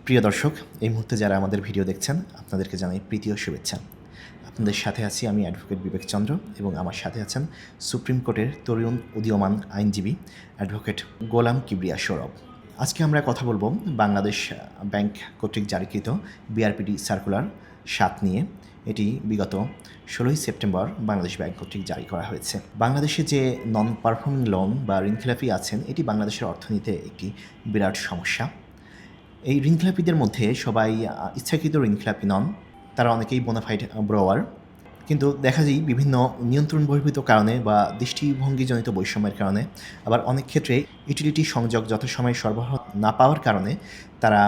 প্রিয় দর্শক, এই মুহূর্তে যারা আমাদের ভিডিও দেখছেন আপনাদেরকে জানাই প্রীতি ও শুভেচ্ছা। আপনাদের সাথে আছি আমি অ্যাডভোকেট বিবেক চন্দ্র এবং আমার সাথে আছেন সুপ্রিম কোর্টের তরুণ উদীয়মান আইনজীবী অ্যাডভোকেট গোলাম কিবরিয়া সৌরভ। আজকে আমরা কথা বলবো বাংলাদেশ ব্যাংক কর্তৃক জারিকৃত বিআরপিডি সার্কুলার 7 নিয়ে। এটি বিগত 16 সেপ্টেম্বর বাংলাদেশ ব্যাংক কর্তৃক জারি করা হয়েছে। বাংলাদেশে যে নন পারফর্মিং লোন বা ঋণখেলাপি আছেন, এটি বাংলাদেশের অর্থনীতিতে একটি বিরাট সমস্যা। এই ঋণখেলাপিদের মধ্যে সবাই ইচ্ছাকৃত ঋণখেলাপি নন, তারা অনেকেই বোনাফাইড ব্রোয়ার, কিন্তু দেখা যায় বিভিন্ন নিয়ন্ত্রণ বহির্ভূত কারণে বা দৃষ্টিভঙ্গিজনিত বৈষম্যের কারণে, আবার অনেক ক্ষেত্রে ইউটিলিটি সংযোগ যথাসময়ে সরবরাহ না পাওয়ার কারণে তারা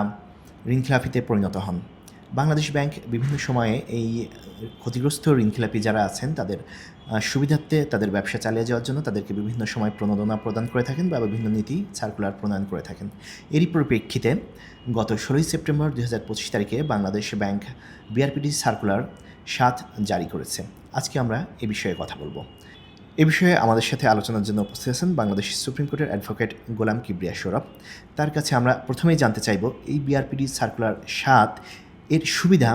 ঋণখেলাপিতে পরিণত হন। বাংলাদেশ ব্যাংক বিভিন্ন সময়ে এই ক্ষতিগ্রস্ত ঋণখেলাপি যারা আছেন তাদের সুবিধার্থে তাদের ব্যবসা চালিয়ে যাওয়ার জন্য তাদেরকে বিভিন্ন সময় প্রণোদনা প্রদান করে থাকেন বা বিভিন্ন নীতি সার্কুলার প্রণয়ন করে থাকেন। এরই পরিপ্রেক্ষিতে গত 16 সেপ্টেম্বর 2025 তারিখে বাংলাদেশ ব্যাংক বিআরপিডি সার্কুলার 7 জারি করেছে। আজকে আমরা এ বিষয়ে কথা বলবো। এ বিষয়ে আমাদের সাথে আলোচনার জন্য উপস্থিত আছেন বাংলাদেশ সুপ্রিম কোর্টের অ্যাডভোকেট গোলাম কিবরিয়া সৌরভ। তার কাছে আমরা প্রথমেই জানতে চাইব, এই বিআরপিডি সার্কুলার 7 এর সুবিধা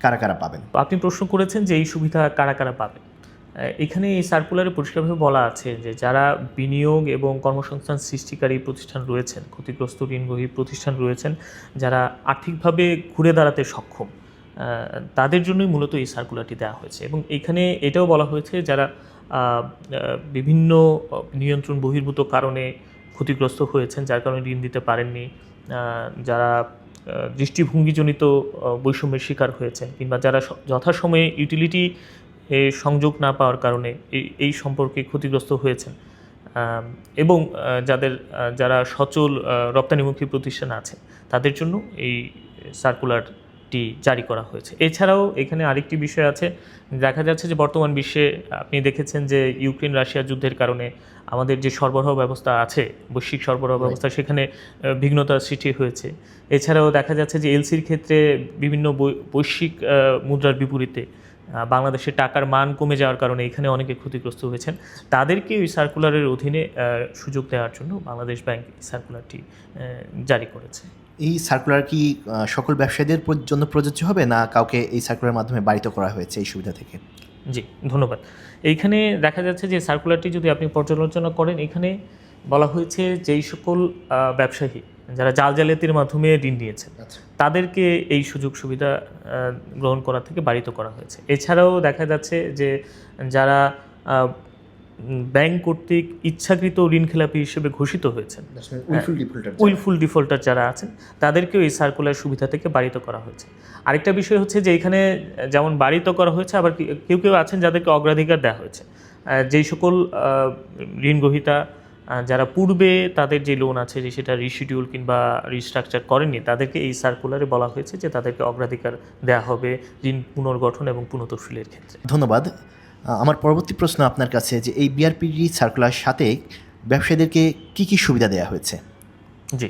কারা কারা পাবেন? আপনি প্রশ্ন করেছেন যে এই সুবিধা কারা কারা পাবেন। এখানে এই সার্কুলারে পরিষ্কারভাবে বলা আছে যে যারা বিনিয়োগ এবং কর্মসংস্থান সৃষ্টিকারী প্রতিষ্ঠান রয়েছেন, ক্ষতিগ্রস্ত ঋণগ্রহী প্রতিষ্ঠান রয়েছেন, যারা আর্থিকভাবে ঘুরে দাঁড়াতে সক্ষম, তাদের জন্যই মূলত এই সার্কুলারটি দেওয়া হয়েছে। এবং এখানে এটাও বলা হয়েছে যারা বিভিন্ন নিয়ন্ত্রণ বহির্ভূত কারণে ক্ষতিগ্রস্ত হয়েছেন, যার কারণে ঋণ দিতে পারেননি, যারা দৃষ্টিভঙ্গিজনিত বৈষম্যের শিকার হয়েছেন, কিংবা যারা যথাসময়ে ইউটিলিটি সংযোগ না পাওয়ার কারণে এই সম্পর্কে ক্ষতিগ্রস্ত হয়েছেন, এবং যারা সচল রপ্তানিমুখী প্রতিষ্ঠান আছে, তাদের জন্য এই সার্কুলারটি জারি করা হয়েছে। এছাড়াও এখানে আরেকটি বিষয় আছে। দেখা যাচ্ছে যে বর্তমান বিশ্বে আপনি দেখেছেন যে ইউক্রেন রাশিয়া যুদ্ধের কারণে আমাদের যে সরবরাহ ব্যবস্থা আছে, বৈশ্বিক সরবরাহ ব্যবস্থা, সেখানে বিঘ্নতার সৃষ্টি হয়েছে। এছাড়াও দেখা যাচ্ছে যে এলসির ক্ষেত্রে বিভিন্ন বৈশ্বিক মুদ্রার বিপরীতে বাংলাদেশের টাকার মান কমে যাওয়ার কারণে এখানে অনেকে ক্ষতিগ্রস্ত হয়েছেন। তাদেরকে ওই সার্কুলারের অধীনে সুযোগ দেওয়ার জন্য বাংলাদেশ ব্যাংক এই সার্কুলারটি জারি করেছে। এই সার্কুলার কি সকল ব্যবসায়ীদের জন্য প্রযোজ্য হবে, না কাউকে এই সার্কুলারের মাধ্যমে বারিত করা হয়েছে এই সুবিধা থেকে? জি, ধন্যবাদ। এইখানে দেখা যাচ্ছে যে সার্কুলারটি যদি আপনি পর্যালোচনা করেন, এখানে বলা হয়েছে যেই সকল ব্যবসায়ী যারা জাল জালিয়াতির মাধ্যমে ঋণ নিয়েছেন, তাদেরকে এই সুযোগ সুবিধা গ্রহণ করা থেকে বারিত করা হয়েছে। এছাড়াও দেখা যাচ্ছে যে যারা ব্যাংক কর্তৃক ইচ্ছাকৃত ঋণখেলাপি হিসেবে ঘোষিত হয়েছেন, উইলফুল ডিফল্টার যারা আছেন, তাদেরকেও এই সার্কুলার সুবিধা থেকে বারিত করা হয়েছে। আরেকটা বিষয় হচ্ছে যে এখানে যেমন বারিত করা হয়েছে, আবার কেউ কেউ আছেন যাদেরকে অগ্রাধিকার দেওয়া হয়েছে। যেই সকল ঋণগ্রহীতা যারা পূর্বে তাদের যে লোন আছে যে সেটা রিশিডিউল কিংবা রিস্ট্রাকচার করেননি, তাদেরকে এই সার্কুলারে বলা হয়েছে যে তাদেরকে অগ্রাধিকার দেওয়া হবে ঋণ পুনর্গঠন এবং পুনঃতফসিলের ক্ষেত্রে। ধন্যবাদ। আমার পরবর্তী প্রশ্ন আপনার কাছে, যে এই বিআরপিডি সার্কুলার সাথে ব্যবসায়ীদেরকে কি কি সুবিধা দেওয়া হয়েছে? জি,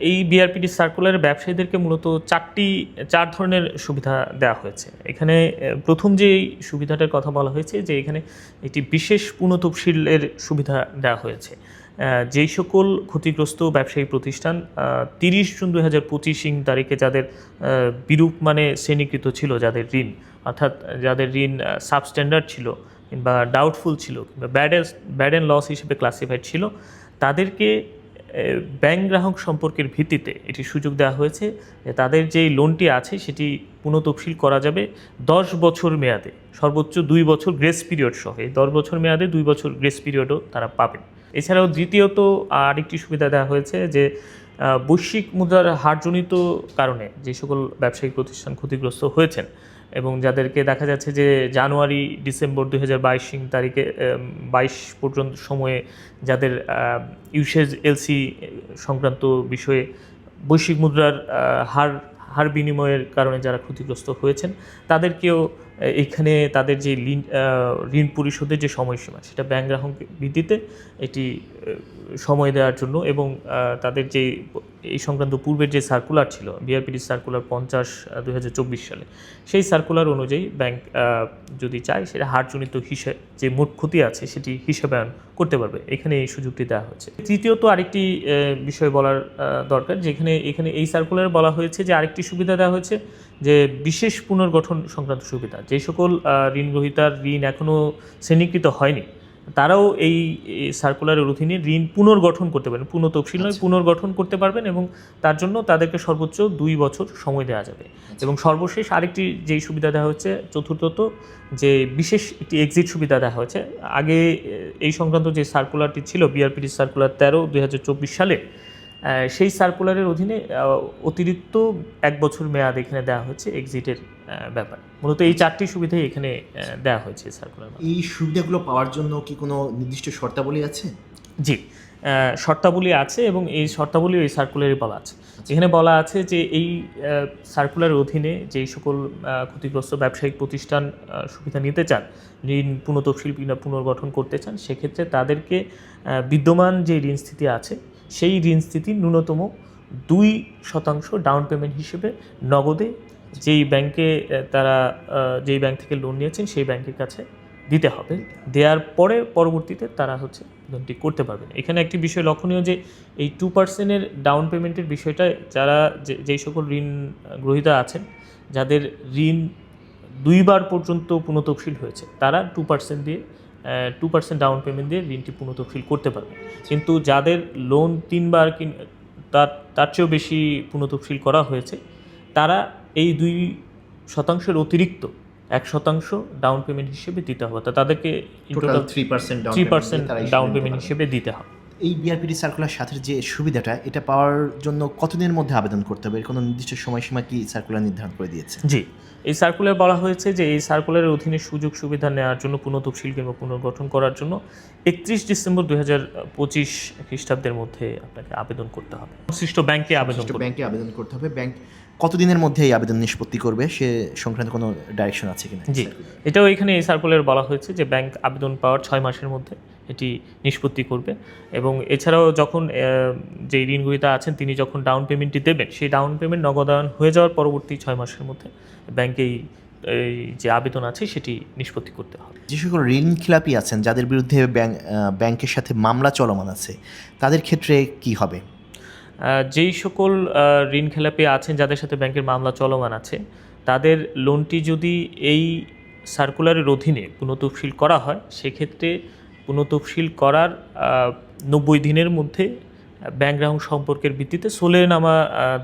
এই বিআরপিডি সার্কুলারের ব্যবসায়ীদেরকে মূলত চার ধরনের সুবিধা দেওয়া হয়েছে। এখানে প্রথম যে সুবিধাটার কথা বলা হয়েছে যে এখানে একটি বিশেষ পুনঃতফসিলের সুবিধা দেওয়া হয়েছে। যেই সকল ক্ষতিগ্রস্ত ব্যবসায়ী প্রতিষ্ঠান 30 জুন 2025 তারিখে যাদের বিরূপ মানে শ্রেণীকৃত ছিল, যাদের ঋণ, অর্থাৎ যাদের ঋণ সাবস্ট্যান্ডার্ড ছিল কিংবা ডাউটফুল ছিল কিংবা ব্যাড অ্যান্ড লস হিসেবে ক্লাসিফাইড ছিল, তাদেরকে ব্যাংক গ্রাহক সম্পর্কের ভিত্তিতে এটি সুযোগ দেওয়া হয়েছে যে তাদের যেই লোনটি আছে সেটি পুনঃতফসিল করা যাবে 10 বছর মেয়াদে, সর্বোচ্চ 2 বছর গ্রেস পিরিয়ড সহ। 10 বছর মেয়াদে 2 বছর গ্রেস পিরিয়ডও তারা পাবেন। এছাড়াও দ্বিতীয়ত আরেকটি সুবিধা দেওয়া হয়েছে যে বৈশ্বিক মুদ্রার হারজনিত কারণে যে সকল ব্যবসায়িক প্রতিষ্ঠান ক্ষতিগ্রস্ত হয়েছেন এবং যাদেরকে দেখা যাচ্ছে যে জানুয়ারি ডিসেম্বর 2022 তারিখে 22 পর্যন্ত সময়ে যাদের ইউসেজ এলসি সংক্রান্ত বিষয়ে বৈশ্বিক মুদ্রার হার বিনিময়ের কারণে যারা ক্ষতিগ্রস্ত হয়েছেন, তাদেরকেও এইখানে তাদের যে ঋণ পরিশোধের যে সময়সীমা সেটা ব্যাংক গ্রাহক ভিত্তিতে এটি সময় দেওয়ার জন্য এবং তাদের যে এই সংক্রান্ত পূর্বের যে সার্কুলার ছিল বিআরপিডি সার্কুলার 50/2024 সালে, সেই সার্কুলার অনুযায়ী ব্যাংক যদি চায় সেটা হারজনিত হিসেব যে মোট ক্ষতি আছে সেটি হিসাবায়ন করতে পারবে। এখানে এই সুযোগটি দেওয়া হচ্ছে। তৃতীয়ত আরেকটি বিষয় বলার দরকার, যেখানে এখানে এই সার্কুলারে বলা হয়েছে যে আরেকটি সুবিধা দেওয়া হয়েছে যে বিশেষ পুনর্গঠন সংক্রান্ত সুবিধা। যে সকল ঋণ গ্রহীতার ঋণ এখনও শ্রেণীকৃত হয়নি তারাও এই সার্কুলারের অধীনে ঋণ পুনর্গঠন করতে পারবেন, পুনঃতফসিল নয় পুনর্গঠন করতে পারবেন এবং তার জন্য তাদেরকে সর্বোচ্চ 2 বছর সময় দেওয়া যাবে। এবং সর্বশেষ আরেকটি যেই সুবিধা দেওয়া হচ্ছে চতুর্থত, যে বিশেষ একটি এক্সিট সুবিধা দেওয়া হয়েছে। আগে এই সংক্রান্ত যে সার্কুলারটি ছিল বিআরপিডি সার্কুলার 13/2024 সালে, সেই সার্কুলারের অধীনে অতিরিক্ত 1 বছর মেয়াদ এখানে দেওয়া হচ্ছে এক্সিটের ব্যাপার। মূলত এই 4টি সুবিধাই এখানে দেওয়া হয়েছে সার্কুলার। এই সুবিধাগুলো পাওয়ার জন্য কি কোনো নির্দিষ্ট শর্তাবলী আছে? জি, শর্তাবলী আছে এবং এই শর্তাবলী এই সার্কুলারে বলা আছে। এখানে বলা আছে যে এই সার্কুলারের অধীনে যেই সকল ক্ষতিগ্রস্ত ব্যবসায়িক প্রতিষ্ঠান সুবিধা নিতে চান, ঋণ পুনঃতফসিল কিংবা পুনর্গঠন করতে চান, সেক্ষেত্রে তাদেরকে বিদ্যমান যে ঋণ স্থিতি আছে সেই ঋণ স্থিতির ন্যূনতম 2% ডাউন পেমেন্ট হিসেবে নগদে যেই ব্যাংকে তারা যেই ব্যাংক থেকে লোন নিয়েছেন সেই ব্যাংকের কাছে দিতে হবে। দেওয়ার পরে পরবর্তীতে তারা লোনটি করতে পারবেন। এখানে একটি বিষয় লক্ষণীয় যে এই 2%-এর ডাউন পেমেন্টের বিষয়টা যারা যেই সকল ঋণ গ্রহীতা আছেন যাদের ঋণ 2 বার পর্যন্ত পুনঃতফসিল হয়েছে তারা 2% ডাউন পেমেন্ট দিয়ে ঋণটি পুনঃতফসিল করতে পারবে। কিন্তু যাদের লোন 3 বার তার চেয়েও বেশি পুনঃতফসিল করা হয়েছে তারা এই 2%-এর অতিরিক্ত 1% ডাউন পেমেন্ট হিসেবে দিতে হবে। তাদেরকে টোটাল 3% ডাউন পেমেন্ট হিসেবে দিতে হবে। এই বিআরপিডি সার্কুলার সাথে যে সুবিধাটা, এটা পাওয়ার জন্য কতদিনের মধ্যে আবেদন করতে হবে? এর কোনো নির্দিষ্ট সময়সীমা কি সার্কুলার নির্ধারণ করে দিয়েছে? জি, এই সার্কুলার বলা হয়েছে যে এই সার্কুলারের অধীনে সুযোগ সুবিধা নেওয়ার জন্য পুনঃতফসিল কিংবা পুনর্গঠন করার জন্য 31 ডিসেম্বর 2025 খ্রিস্টাব্দের মধ্যে আপনাকে আবেদন করতে হবে। সংশ্লিষ্ট ব্যাংকে আবেদন করতে হবে। ব্যাংক কতদিনের মধ্যে এই আবেদন নিষ্পত্তি করবে সে সংক্রান্ত কোনো ডাইরেকশন আছে কিনা? জি, এটাও এখানে এই সার্কুলারে বলা হয়েছে যে ব্যাংক আবেদন পাওয়ার 6 মাসের মধ্যে এটি নিষ্পত্তি করবে। এবং এছাড়াও যখন যে ঋণ গ্রহীতা আছেন তিনি যখন ডাউন পেমেন্টটি দেবেন সেই ডাউন পেমেন্ট নগদায়ন হয়ে যাওয়ার পরবর্তী 6 মাসের মধ্যে ব্যাংকে এই যে আবেদন আছে সেটি নিষ্পত্তি করতে হবে। যে সকল ঋণ খেলাপি আছেন যাদের বিরুদ্ধে ব্যাংকের সাথে মামলা চলমান আছে তাদের ক্ষেত্রে কি হবে? যেই সকল ঋণ খেলাপি আছেন যাদের সাথে ব্যাংকের মামলা চলমান আছে তাদের লোনটি যদি এই সার্কুলারের অধীনে পুনঃতফসিল করা হয় সেক্ষেত্রে পুনঃতফসিল করার 90 দিনের মধ্যে ব্যাংক গ্রাহক সম্পর্কের ভিত্তিতে সোলেনামা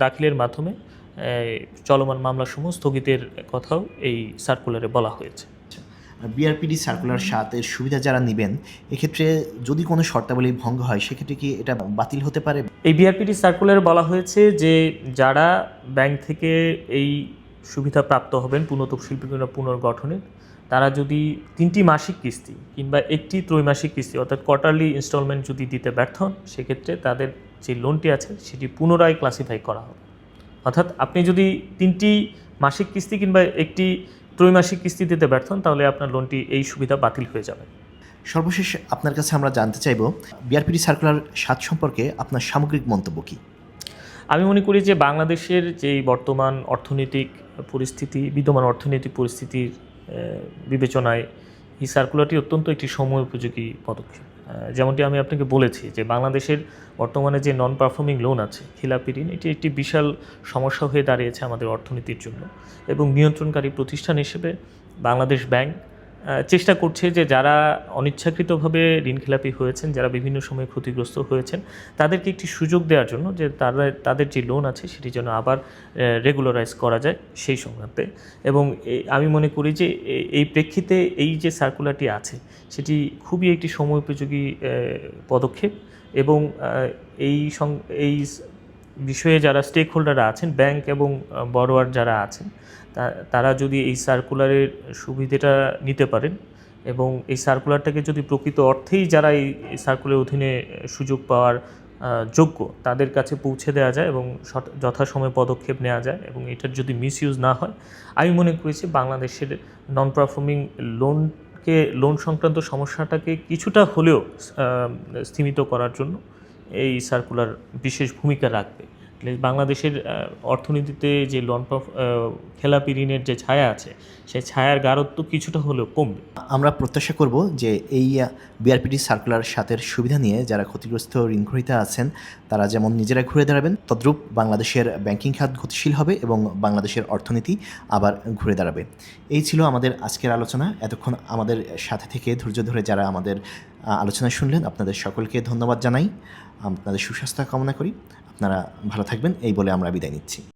দাখিলের মাধ্যমে চলমান মামলাসমূহ স্থগিতের কথাও এই সার্কুলারে বলা হয়েছে। বিআরপিডি সার্কুলার 7-এর সুবিধা যারা নেবেন এক্ষেত্রে যদি কোনো শর্তাবলী ভঙ্গ হয় সেক্ষেত্রে কি এটা বাতিল হতে পারে? এই বিআরপিডি সার্কুলারে বলা হয়েছে যে যারা ব্যাংক থেকে এই সুবিধা প্রাপ্ত হবেন পুনঃতফসিল কিংবা পুনর্গঠনের, তারা যদি 3টি মাসিক কিস্তি কিংবা একটি ত্রৈমাসিক কিস্তি অর্থাৎ কোয়ার্টারলি ইনস্টলমেন্ট যদি দিতে ব্যর্থ হন সেক্ষেত্রে তাদের যে লোনটি আছে সেটি পুনরায় ক্লাসিফাই করা হবে। অর্থাৎ আপনি যদি 3টি মাসিক কিস্তি কিংবা একটি ত্রৈমাসিক কিস্তি দিতে ব্যর্থ হন তাহলে আপনার লোনটি এই সুবিধা বাতিল হয়ে যাবে। সর্বশেষ আপনার কাছে আমরা জানতে চাইব বিআরপিডি সার্কুলার 7 সম্পর্কে আপনার সামগ্রিক মন্তব্য কী? আমি মনে করি যে বাংলাদেশের যেই বর্তমান অর্থনৈতিক পরিস্থিতি, বিদ্যমান অর্থনৈতিক পরিস্থিতির বিবেচনায় এই সার্কুলারটি অত্যন্ত একটি সময় উপযোগী পদক্ষেপ। যেমনটি আমি আপনাকে বলেছি যে বাংলাদেশের বর্তমানে যে নন পারফর্মিং লোন আছে, খিলাপি ঋণ, এটি একটি বিশাল সমস্যা হয়ে দাঁড়িয়েছে আমাদের অর্থনীতির জন্য। এবং নিয়ন্ত্রণকারী প্রতিষ্ঠান হিসেবে বাংলাদেশ ব্যাংক চেষ্টা করছে যে যারা অনিচ্ছাকৃতভাবে ঋণখেলাপি হয়েছেন, যারা বিভিন্ন সময়ে ক্ষতিগ্রস্ত হয়েছেন, তাদেরকে একটি সুযোগ দেওয়ার জন্য যে তাদের যে লোন আছে সেটি যেন আবার রেগুলারাইজ করা যায় সেই সংক্রান্তে। এবং আমি মনে করি যে এই প্রেক্ষিতে এই যে সার্কুলারটি আছে সেটি খুবই একটি সময় উপযোগী পদক্ষেপ। এবং এই বিষয়ে যারা স্টেক হোল্ডাররা আছেন, ব্যাংক এবং বড়োয়ার যারা আছেন, তারা যদি এই সার্কুলারের সুবিধাটা নিতে পারেন এবং এই সার্কুলারটাকে যদি প্রকৃত অর্থেই যারা এই সার্কুলারের অধীনে সুযোগ পাওয়ার যোগ্য তাদের কাছে পৌঁছে দেওয়া যায় এবং যথাসময়ে পদক্ষেপ নেওয়া যায় এবং এটার যদি মিসইউজ না হয়, আমি মনে করেছি বাংলাদেশের নন পারফর্মিং লোন সংক্রান্ত সমস্যাটাকে কিছুটা হলেও স্তীমিত করার জন্য এই সার্কুলার বিশেষ ভূমিকা রাখবে। বাংলাদেশের অর্থনীতিতে যে খেলাপি ঋণের যে ছায়া আছে, সেই ছায়ার গাঢ়ত্ব কিছুটা হলেও কমবে। আমরা প্রত্যাশা করব যে এই বিআরপিটি সার্কুলার 7-এর সুবিধা নিয়ে যারা ক্ষতিগ্রস্ত ঋণগ্রহীতা আছেন তারা যেমন নিজেরা ঘুরে দাঁড়াবেন, তদ্রূপ বাংলাদেশের ব্যাংকিং খাত গতিশীল হবে এবং বাংলাদেশের অর্থনীতি আবার ঘুরে দাঁড়াবে। এই ছিল আমাদের আজকের আলোচনা। এতক্ষণ আমাদের সাথে থেকে ধৈর্য ধরে যারা আমাদের আলোচনা শুনলেন, আপনাদের সকলকে ধন্যবাদ জানাই। আপনাদের সুস্বাস্থ্য কামনা করি। আপনারা ভালো থাকবেন এই বলে আমরা বিদায় নিচ্ছি।